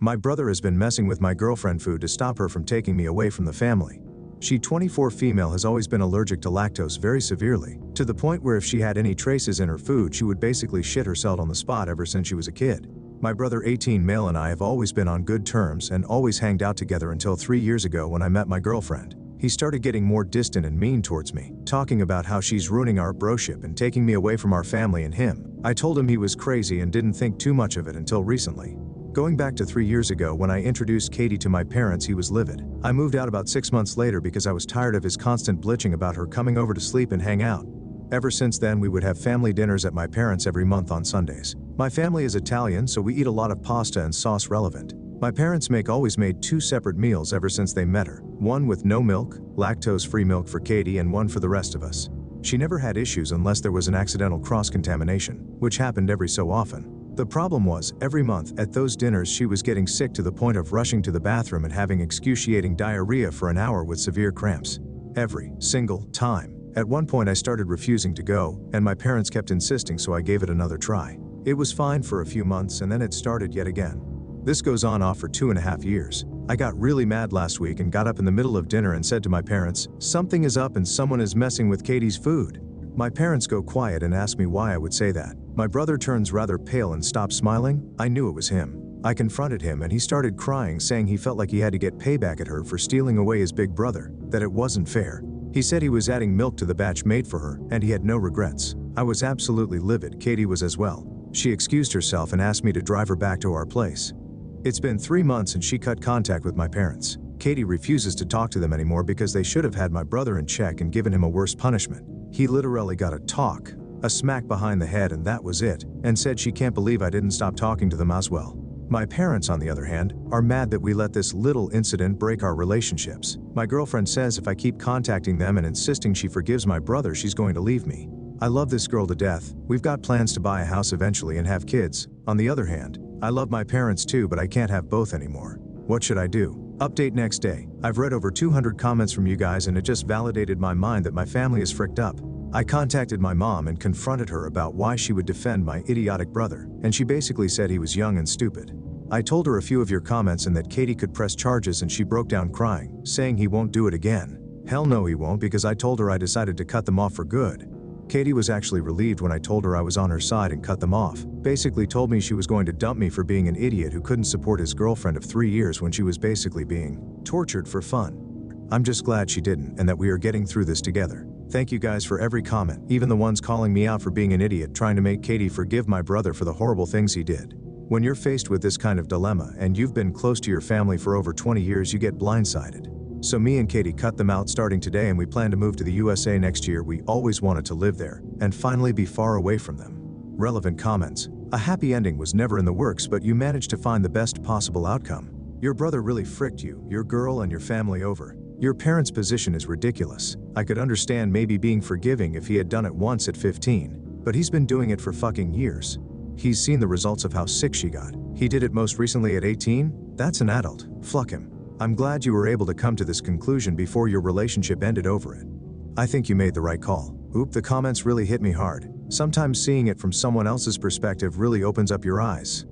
My brother has been messing with my girlfriend food to stop her from taking me away from the family. She 24 female has always been allergic to lactose very severely, to the point where if she had any traces in her food she would basically shit herself on the spot ever since she was a kid. My brother 18 male and I have always been on good terms and always hanged out together until 3 years ago when I met my girlfriend. He started getting more distant and mean towards me, talking about how she's ruining our broship and taking me away from our family and him. I told him he was crazy and didn't think too much of it until recently. Going back to 3 years ago when I introduced Katie to my parents, he was livid. I moved out about 6 months later because I was tired of his constant bitching about her coming over to sleep and hang out. Ever since then we would have family dinners at my parents every month on Sundays. My family is Italian, so we eat a lot of pasta and sauce relevant. My parents always made 2 separate meals ever since they met her. One with no milk, lactose-free milk for Katie, and one for the rest of us. She never had issues unless there was an accidental cross-contamination, which happened every so often. The problem was, every month at those dinners she was getting sick to the point of rushing to the bathroom and having excruciating diarrhea for an hour with severe cramps. Every single time. At one point I started refusing to go, and my parents kept insisting, so I gave it another try. It was fine for a few months and then it started yet again. This goes on off for 2.5 years. I got really mad last week and got up in the middle of dinner and said to my parents, "Something is up and someone is messing with Katie's food." My parents go quiet and ask me why I would say that. My brother turns rather pale and stops smiling. I knew it was him. I confronted him and he started crying, saying he felt like he had to get payback at her for stealing away his big brother, that it wasn't fair. He said he was adding milk to the batch made for her, and he had no regrets. I was absolutely livid. Katie was as well. She excused herself and asked me to drive her back to our place. It's been 3 months and she cut contact with my parents. Katie refuses to talk to them anymore because they should have had my brother in check and given him a worse punishment. He literally got a smack behind the head, and that was it, and said she can't believe I didn't stop talking to them as well. My parents, on the other hand, are mad that we let this little incident break our relationships. My girlfriend says if I keep contacting them and insisting she forgives my brother, she's going to leave me. I love this girl to death. We've got plans to buy a house eventually and have kids. On the other hand, I love my parents too, but I can't have both anymore. What should I do? Update next day. I've read over 200 comments from you guys and it just validated my mind that my family is fricked up. I contacted my mom and confronted her about why she would defend my idiotic brother, and she basically said he was young and stupid. I told her a few of your comments and that Katie could press charges, and she broke down crying, saying he won't do it again. Hell no he won't, because I told her I decided to cut them off for good. Katie was actually relieved when I told her I was on her side and cut them off. Basically told me she was going to dump me for being an idiot who couldn't support his girlfriend of 3 years when she was basically being tortured for fun. I'm just glad she didn't and that we are getting through this together. Thank you guys for every comment, even the ones calling me out for being an idiot trying to make Katie forgive my brother for the horrible things he did. When you're faced with this kind of dilemma and you've been close to your family for over 20 years, you get blindsided. So me and Katie cut them out starting today, and we plan to move to the USA next year. We always wanted to live there and finally be far away from them. Relevant comments. A happy ending was never in the works, but you managed to find the best possible outcome. Your brother really fricked you, your girl, and your family over. Your parents' position is ridiculous. I could understand maybe being forgiving if he had done it once at 15, but he's been doing it for fucking years. He's seen the results of how sick she got. He did it most recently at 18? That's an adult. Fuck him. I'm glad you were able to come to this conclusion before your relationship ended over it. I think you made the right call. Oop, the comments really hit me hard. Sometimes seeing it from someone else's perspective really opens up your eyes.